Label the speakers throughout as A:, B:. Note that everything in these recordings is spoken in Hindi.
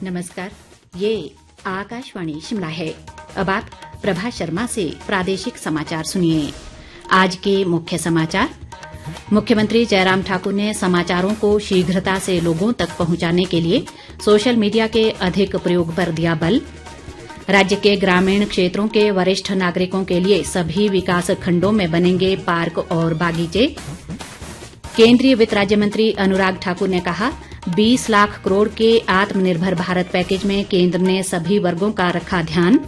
A: नमस्कार, ये आकाशवाणी शिमला है। अब आप प्रभा शर्मा से प्रादेशिक समाचार सुनिए। आज के मुख्य समाचार। मुख्यमंत्री जयराम ठाकुर ने समाचारों को शीघ्रता से लोगों तक पहुंचाने के लिए सोशल मीडिया के अधिक प्रयोग पर दिया बल। राज्य के ग्रामीण क्षेत्रों के वरिष्ठ नागरिकों के लिए सभी विकास खंडों में बनेंगे पार्क और बागीचे। केंद्रीय वित्त राज्य मंत्री अनुराग ठाकुर ने कहा, 20 लाख करोड़ के आत्मनिर्भर भारत पैकेज में केंद्र ने सभी वर्गों का रखा ध्यान।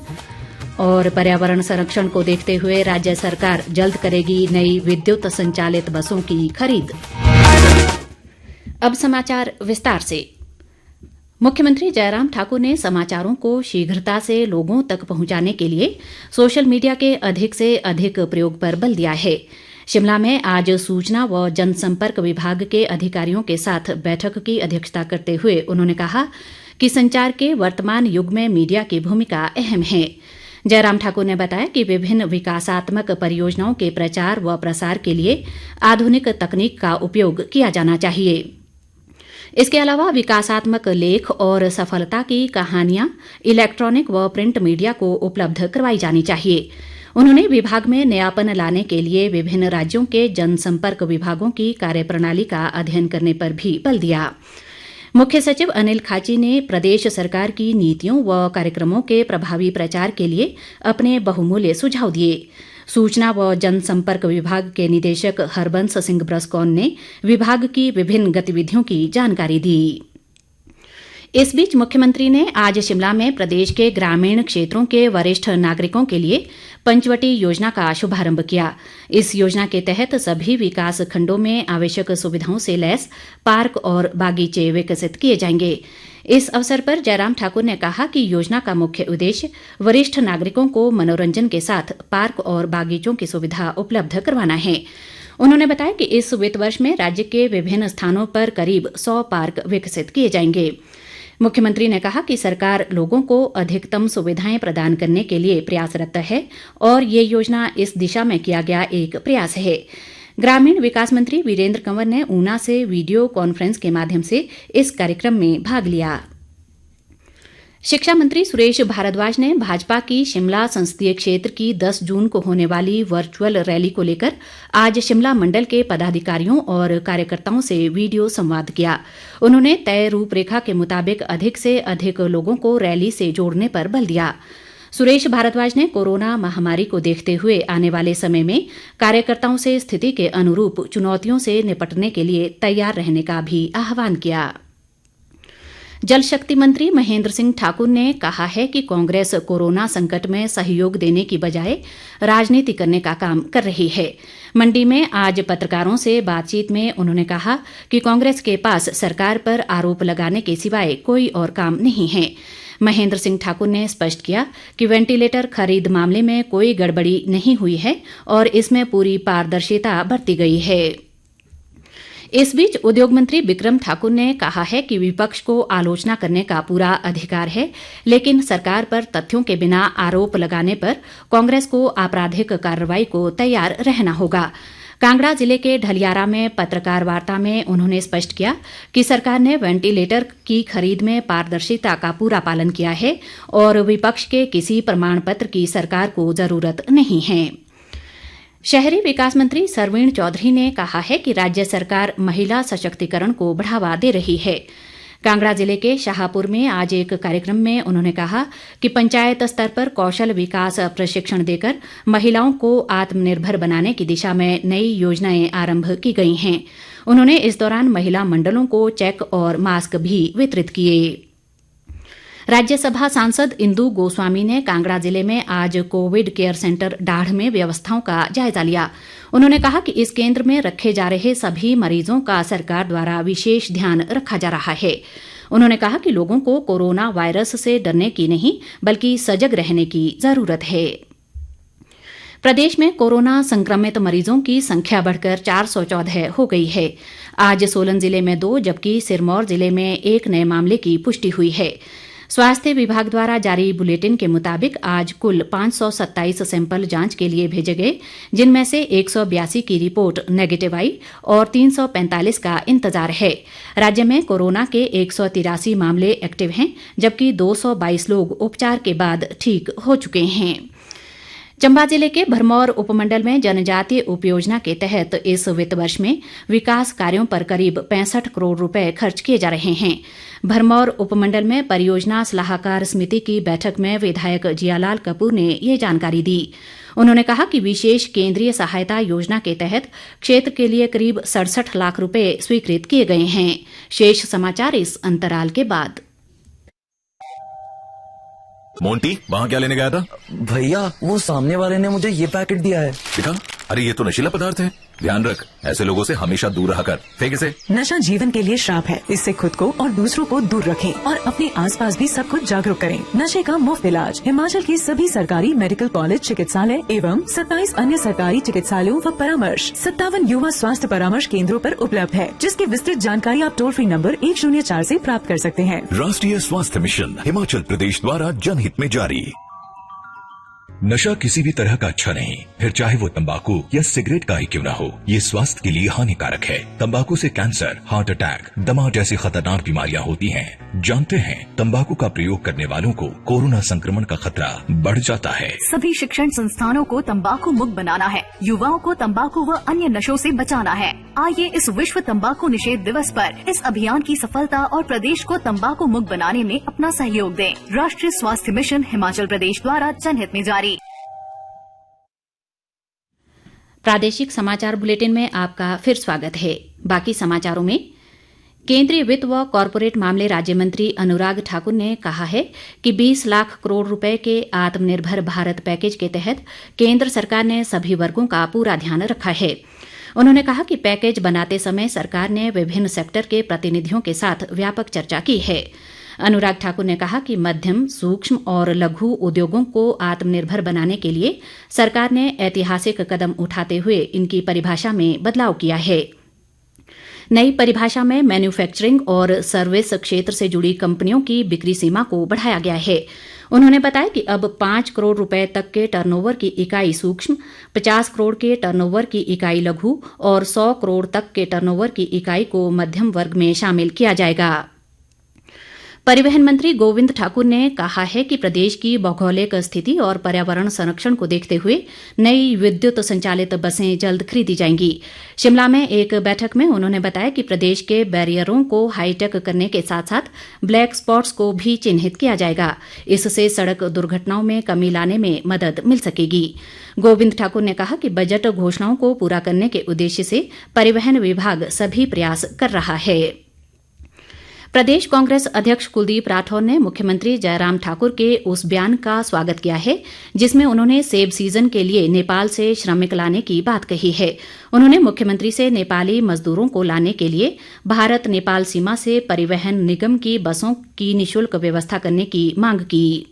A: और पर्यावरण संरक्षण को देखते हुए राज्य सरकार जल्द करेगी नई विद्युत संचालित बसों की खरीद। अब समाचार विस्तार से। मुख्यमंत्री जयराम ठाकुर ने समाचारों को शीघ्रता से लोगों तक पहुंचाने के लिए सोशल मीडिया के अधिक से अधिक प्रयोग पर बल दिया है। शिमला में आज सूचना व जनसंपर्क विभाग के अधिकारियों के साथ बैठक की अध्यक्षता करते हुए उन्होंने कहा कि संचार के वर्तमान युग में मीडिया की भूमिका अहम है। जयराम ठाकुर ने बताया कि विभिन्न विकासात्मक परियोजनाओं के प्रचार व प्रसार के लिए आधुनिक तकनीक का उपयोग किया जाना चाहिए। इसके अलावा विकासात्मक लेख और सफलता की कहानियां इलेक्ट्रॉनिक व प्रिंट मीडिया को उपलब्ध करवाई जानी चाहिए। उन्होंने विभाग में नयापन लाने के लिए विभिन्न राज्यों के जनसंपर्क विभागों की कार्यप्रणाली का अध्ययन करने पर भी बल दिया। मुख्य सचिव अनिल खाची ने प्रदेश सरकार की नीतियों व कार्यक्रमों के प्रभावी प्रचार के लिए अपने बहुमूल्य सुझाव दिए। सूचना व जनसंपर्क विभाग के निदेशक हरबंस सिंह ब्रसकोन ने विभाग की विभिन्न गतिविधियों की जानकारी दी। इस बीच मुख्यमंत्री ने आज शिमला में प्रदेश के ग्रामीण क्षेत्रों के वरिष्ठ नागरिकों के लिए पंचवटी योजना का शुभारंभ किया। इस योजना के तहत सभी विकास खंडों में आवश्यक सुविधाओं से लैस पार्क और बागीचे विकसित किए जाएंगे। इस अवसर पर जयराम ठाकुर ने कहा कि योजना का मुख्य उद्देश्य वरिष्ठ नागरिकों को मनोरंजन के साथ पार्क और बागीचों की सुविधा उपलब्ध करवाना है। उन्होंने बताया कि इस वित्त वर्ष में राज्य के विभिन्न स्थानों पर करीब 100 पार्क विकसित किए जाएंगे। मुख्यमंत्री ने कहा कि सरकार लोगों को अधिकतम सुविधाएं प्रदान करने के लिए प्रयासरत है और ये योजना इस दिशा में किया गया एक प्रयास है। ग्रामीण विकास मंत्री वीरेंद्र कंवर ने ऊना से वीडियो कॉन्फ्रेंस के माध्यम से इस कार्यक्रम में भाग लिया। शिक्षा मंत्री सुरेश भारद्वाज ने भाजपा की शिमला संसदीय क्षेत्र की 10 जून को होने वाली वर्चुअल रैली को लेकर आज शिमला मंडल के पदाधिकारियों और कार्यकर्ताओं से वीडियो संवाद किया। उन्होंने तय रूपरेखा के मुताबिक अधिक से अधिक लोगों को रैली से जोड़ने पर बल दिया। सुरेश भारद्वाज ने कोरोना महामारी को देखते हुए आने वाले समय में कार्यकर्ताओं से स्थिति के अनुरूप चुनौतियों से निपटने के लिए तैयार रहने का भी आह्वान किया। जल शक्ति मंत्री महेंद्र सिंह ठाकुर ने कहा है कि कांग्रेस कोरोना संकट में सहयोग देने की बजाय राजनीति करने का काम कर रही है। मंडी में आज पत्रकारों से बातचीत में उन्होंने कहा कि कांग्रेस के पास सरकार पर आरोप लगाने के सिवाय कोई और काम नहीं है। महेंद्र सिंह ठाकुर ने स्पष्ट किया कि वेंटिलेटर खरीद मामले में कोई गड़बड़ी नहीं हुई है और इसमें पूरी पारदर्शिता बरती गई है। इस बीच उद्योग मंत्री बिक्रम ठाकुर ने कहा है कि विपक्ष को आलोचना करने का पूरा अधिकार है, लेकिन सरकार पर तथ्यों के बिना आरोप लगाने पर कांग्रेस को आपराधिक कार्रवाई को तैयार रहना होगा। कांगड़ा जिले के ढलियारा में पत्रकार वार्ता में उन्होंने स्पष्ट किया कि सरकार ने वेंटिलेटर की खरीद में पारदर्शिता का पूरा पालन किया है और विपक्ष के किसी प्रमाण पत्र की सरकार को जरूरत नहीं है। शहरी विकास मंत्री सरवीण चौधरी ने कहा है कि राज्य सरकार महिला सशक्तिकरण को बढ़ावा दे रही है। कांगड़ा जिले के शाहपुर में आज एक कार्यक्रम में उन्होंने कहा कि पंचायत स्तर पर कौशल विकास प्रशिक्षण देकर महिलाओं को आत्मनिर्भर बनाने की दिशा में नई योजनाएं आरंभ की गई हैं। उन्होंने इस दौरान महिला मंडलों को चेक और मास्क भी वितरित किए। राज्यसभा सांसद इंदु गोस्वामी ने कांगड़ा जिले में आज कोविड केयर सेंटर डाढ़ में व्यवस्थाओं का जायजा लिया। उन्होंने कहा कि इस केंद्र में रखे जा रहे सभी मरीजों का सरकार द्वारा विशेष ध्यान रखा जा रहा है। उन्होंने कहा कि लोगों को कोरोना वायरस से डरने की नहीं बल्कि सजग रहने की जरूरत है। प्रदेश में कोरोना संक्रमित मरीजों की संख्या बढ़कर 414 हो गई है। आज सोलन जिले में 2 जबकि सिरमौर जिले में 1 नए मामले की पुष्टि हुई है। स्वास्थ्य विभाग द्वारा जारी बुलेटिन के मुताबिक आज कुल 527 सैंपल जांच के लिए भेजे गए, जिनमें से 182 की रिपोर्ट नेगेटिव आई और 345 का इंतजार है। राज्य में कोरोना के 183 मामले एक्टिव हैं, जबकि 222 लोग उपचार के बाद ठीक हो चुके हैं। चंबा जिले के भरमौर उपमंडल में जनजातीय उपयोजना के तहत इस वित्त वर्ष में विकास कार्यों पर करीब 65 करोड़ रुपए खर्च किए जा रहे हैं। भरमौर उपमंडल में परियोजना सलाहकार समिति की बैठक में विधायक जियालाल कपूर ने ये जानकारी दी। उन्होंने कहा कि विशेष केंद्रीय सहायता योजना के तहत क्षेत्र के लिए करीब 67 लाख रुपए स्वीकृत किए गए हैं। शेष समाचार इस अंतराल के बाद।
B: मोंटी, वहाँ क्या लेने गया था?
C: भैया, वो सामने वाले ने मुझे ये पैकेट दिया है।
B: दिखा? अरे ये तो नशीला पदार्थ है। ध्यान रख, ऐसे लोगों से हमेशा दूर रहा कर। फेंक इसे।
D: नशा जीवन के लिए श्राप है, इससे खुद को और दूसरों को दूर रखें और अपने आसपास भी सबको जागरूक करें। नशे का मुफ्त इलाज हिमाचल के सभी सरकारी मेडिकल कॉलेज चिकित्सालय एवं 27 अन्य सरकारी चिकित्सालयों व परामर्श 57 युवा स्वास्थ्य परामर्श केंद्रों पर उपलब्ध है, जिसकी विस्तृत जानकारी आप टोल फ्री नंबर 104 से प्राप्त कर सकते हैं।
E: राष्ट्रीय स्वास्थ्य मिशन हिमाचल प्रदेश द्वारा जनहित में जारी। नशा किसी भी तरह का अच्छा नहीं, फिर चाहे वो तंबाकू या सिगरेट का ही क्यों न हो, ये स्वास्थ्य के लिए हानिकारक है। तंबाकू से कैंसर, हार्ट अटैक, दमा जैसी खतरनाक बीमारियां होती हैं। जानते हैं, तंबाकू का प्रयोग करने वालों को कोरोना संक्रमण का खतरा बढ़ जाता है।
F: सभी शिक्षण संस्थानों को तंबाकू मुक्त बनाना है, युवाओं को तंबाकू व अन्य नशों से बचाना है। आइए इस विश्व तंबाकू निषेध दिवस पर इस अभियान की सफलता और प्रदेश को तंबाकू मुक्त बनाने में अपना सहयोग दें। राष्ट्रीय स्वास्थ्य मिशन हिमाचल प्रदेश द्वारा जनहित में जारी।
A: प्रादेशिक समाचार बुलेटिन में आपका फिर स्वागत है। बाकी समाचारों में केंद्रीय वित्त व कॉरपोरेट मामले राज्य मंत्री अनुराग ठाकुर ने कहा है कि 20 लाख करोड़ रुपए के आत्मनिर्भर भारत पैकेज के तहत केंद्र सरकार ने सभी वर्गों का पूरा ध्यान रखा है। उन्होंने कहा कि पैकेज बनाते समय सरकार ने विभिन्न सेक्टर के प्रतिनिधियों के साथ व्यापक चर्चा की है। अनुराग ठाकुर ने कहा कि मध्यम, सूक्ष्म और लघु उद्योगों को आत्मनिर्भर बनाने के लिए सरकार ने ऐतिहासिक कदम उठाते हुए इनकी परिभाषा में बदलाव किया है। नई परिभाषा में मैन्युफैक्चरिंग और सर्विस क्षेत्र से जुड़ी कंपनियों की बिक्री सीमा को बढ़ाया गया है। उन्होंने बताया कि अब 5 करोड़ रुपए तक के टर्नओवर की इकाई सूक्ष्म, 50 करोड़ के टर्नओवर की इकाई लघु और 100 करोड़ तक के टर्नओवर की इकाई को मध्यम वर्ग में शामिल किया जाएगा। परिवहन मंत्री गोविंद ठाकुर ने कहा है कि प्रदेश की भौगोलिक स्थिति और पर्यावरण संरक्षण को देखते हुए नई विद्युत संचालित बसें जल्द खरीदी जाएंगी। शिमला में एक बैठक में उन्होंने बताया कि प्रदेश के बैरियरों को हाईटेक करने के साथ साथ ब्लैक स्पॉट्स को भी चिन्हित किया जाएगा। इससे सड़क दुर्घटनाओं में कमी लाने में मदद मिल सकेगी। गोविंद ठाकुर ने कहा कि बजट घोषणाओं को पूरा करने के उद्देश्य से परिवहन विभाग सभी प्रयास कर रहा है। प्रदेश कांग्रेस अध्यक्ष कुलदीप राठौर ने मुख्यमंत्री जयराम ठाकुर के उस बयान का स्वागत किया है जिसमें उन्होंने सेब सीजन के लिए नेपाल से श्रमिक लाने की बात कही है। उन्होंने मुख्यमंत्री से नेपाली मजदूरों को लाने के लिए भारत नेपाल सीमा से परिवहन निगम की बसों की निःशुल्क व्यवस्था करने की मांग की।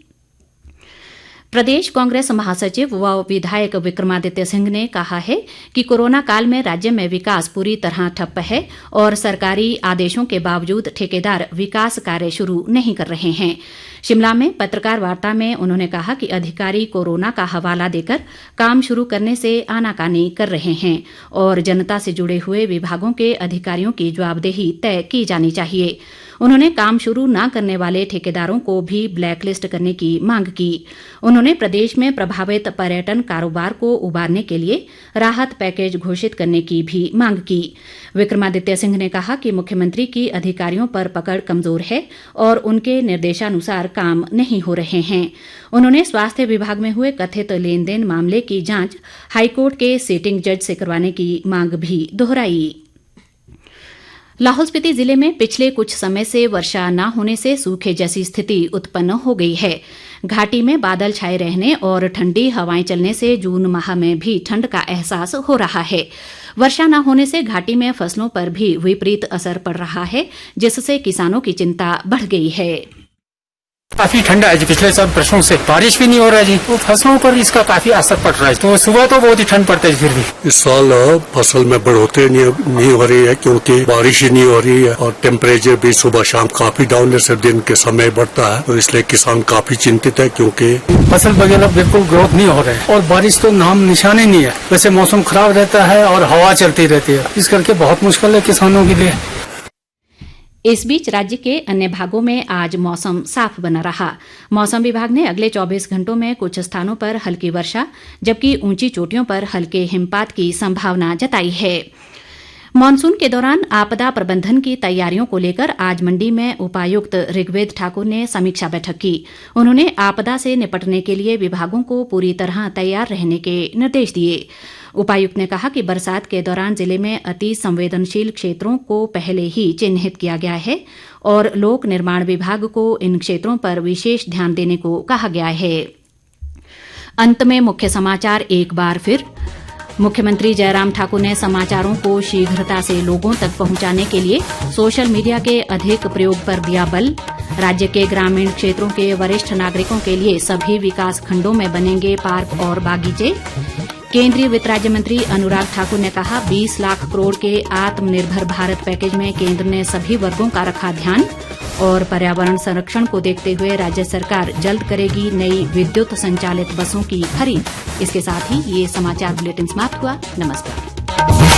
A: प्रदेश कांग्रेस महासचिव व विधायक विक्रमादित्य सिंह ने कहा है कि कोरोना काल में राज्य में विकास पूरी तरह ठप्प है और सरकारी आदेशों के बावजूद ठेकेदार विकास कार्य शुरू नहीं कर रहे हैं। शिमला में पत्रकार वार्ता में उन्होंने कहा कि अधिकारी कोरोना का हवाला देकर काम शुरू करने से आनाकानी कर रहे हैं और जनता से जुड़े हुए विभागों के अधिकारियों की जवाबदेही तय की जानी चाहिए। उन्होंने काम शुरू न करने वाले ठेकेदारों को भी ब्लैकलिस्ट करने की मांग की। उन्होंने प्रदेश में प्रभावित पर्यटन कारोबार को उबारने के लिए राहत पैकेज घोषित करने की भी मांग की। विक्रमादित्य सिंह ने कहा कि मुख्यमंत्री की अधिकारियों पर पकड़ कमजोर है और उनके निर्देशानुसार काम नहीं हो रहे हैं। उन्होंने स्वास्थ्य विभाग में हुए कथित लेन देन मामले की जांच हाईकोर्ट के सिटिंग जज से करवाने की मांग भी दोहराई। लाहौल स्पीति जिले में पिछले कुछ समय से वर्षा न होने से सूखे जैसी स्थिति उत्पन्न हो गई है। घाटी में बादल छाए रहने और ठंडी हवाएं चलने से जून माह में भी ठंड का एहसास हो रहा है। वर्षा न होने से घाटी में फसलों पर भी विपरीत असर पड़ रहा है, जिससे किसानों की चिंता बढ़ गई है।
G: काफी ठंडा है जी, पिछले सब वर्षों से बारिश भी नहीं हो रहा है जी, तो फसलों पर इसका काफी असर पड़ रहा है। तो सुबह तो बहुत ही ठंड पड़ता है फिर भी।
H: इस साल फसल में बढ़ोतरी नहीं हो रही है क्योंकि बारिश ही नहीं हो रही है और टेम्परेचर भी सुबह शाम काफी डाउन है, सिर्फ दिन के समय बढ़ता है, तो इसलिए किसान काफी चिंतित है क्योंकि
G: फसल वगैरह बिल्कुल ग्रोथ नहीं हो रहा है और बारिश तो नाम निशान ही नहीं है। वैसे मौसम खराब रहता है और हवा चलती रहती है, इस करके बहुत मुश्किल है किसानों के लिए।
A: इस बीच राज्य के अन्य भागों में आज मौसम साफ बना रहा। मौसम विभाग ने अगले 24 घंटों में कुछ स्थानों पर हल्की वर्षा जबकि ऊंची चोटियों पर हल्के हिमपात की संभावना जताई है। मॉनसून के दौरान आपदा प्रबंधन की तैयारियों को लेकर आज मंडी में उपायुक्त ऋग्वेद ठाकुर ने समीक्षा बैठक की। उन्होंने आपदा से निपटने के लिए विभागों को पूरी तरह तैयार रहने के निर्देश दिए। उपायुक्त ने कहा कि बरसात के दौरान जिले में अति संवेदनशील क्षेत्रों को पहले ही चिन्हित किया गया है और लोक निर्माण विभाग को इन क्षेत्रों पर विशेष ध्यान देने को कहा गया है। अंत में मुख्य समाचार एक बार फिर। मुख्यमंत्री जयराम ठाकुर ने समाचारों को शीघ्रता से लोगों तक पहुंचाने के लिए सोशल मीडिया के अधिक प्रयोग पर दिया बल। राज्य के ग्रामीण क्षेत्रों के वरिष्ठ नागरिकों के लिए सभी विकास खंडों में बनेंगे पार्क और बागीचे। केंद्रीय वित्त राज्य मंत्री अनुराग ठाकुर ने कहा 20 लाख करोड़ के आत्मनिर्भर भारत पैकेज में केंद्र ने सभी वर्गों का रखा ध्यान। और पर्यावरण संरक्षण को देखते हुए राज्य सरकार जल्द करेगी नई विद्युत संचालित बसों की खरीद। इसके साथ ही ये समाचार बुलेटिन समाप्त हुआ। नमस्कार।